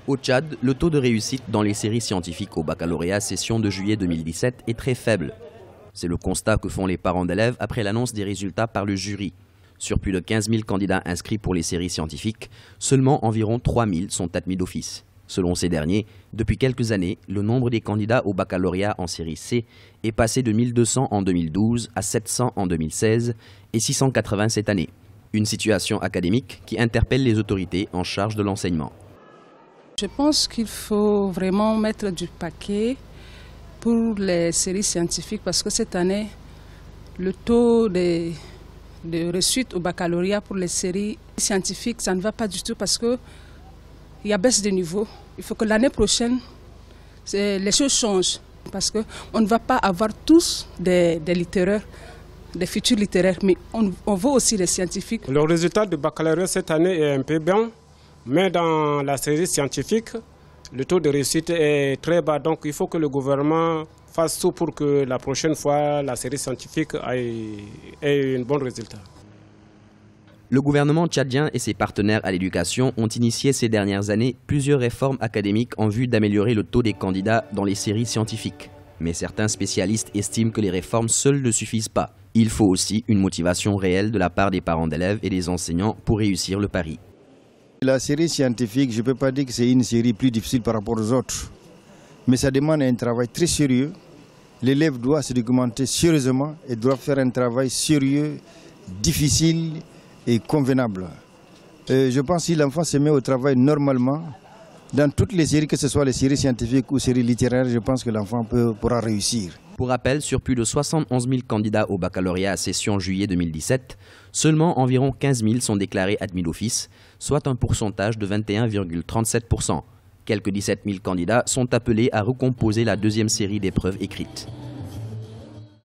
Au Tchad, le taux de réussite dans les séries scientifiques au baccalauréat session de juillet 2017 est très faible. C'est le constat que font les parents d'élèves après l'annonce des résultats par le jury. Sur plus de 15 000 candidats inscrits pour les séries scientifiques, seulement environ 3 000 sont admis d'office. Selon ces derniers, depuis quelques années, le nombre des candidats au baccalauréat en série C est passé de 1200 en 2012 à 700 en 2016 et 680 cette année. Une situation académique qui interpelle les autorités en charge de l'enseignement. Je pense qu'il faut vraiment mettre du paquet pour les séries scientifiques parce que cette année, le taux de réussite au baccalauréat pour les séries scientifiques, ça ne va pas du tout parce qu'il y a baisse de niveau. Il faut que l'année prochaine, les choses changent parce qu'on ne va pas avoir tous des littéraires, des futurs littéraires, mais on veut aussi des scientifiques. Le résultat du baccalauréat cette année est un peu bien, mais dans la série scientifique, le taux de réussite est très bas. Donc il faut que le gouvernement fasse tout pour que la prochaine fois, la série scientifique ait un bon résultat. Le gouvernement tchadien et ses partenaires à l'éducation ont initié ces dernières années plusieurs réformes académiques en vue d'améliorer le taux des candidats dans les séries scientifiques. Mais certains spécialistes estiment que les réformes seules ne suffisent pas. Il faut aussi une motivation réelle de la part des parents d'élèves et des enseignants pour réussir le pari. La série scientifique, je ne peux pas dire que c'est une série plus difficile par rapport aux autres. Mais ça demande un travail très sérieux. L'élève doit se documenter sérieusement et doit faire un travail sérieux, difficile et convenable. Je pense que si l'enfant se met au travail normalement, dans toutes les séries, que ce soit les séries scientifiques ou séries littéraires, je pense que l'enfant pourra réussir. Pour rappel, sur plus de 71 000 candidats au baccalauréat à session juillet 2017, seulement environ 15 000 sont déclarés admis d'office, soit un pourcentage de 21,37%. Quelques 17 000 candidats sont appelés à recomposer la deuxième série d'épreuves écrites.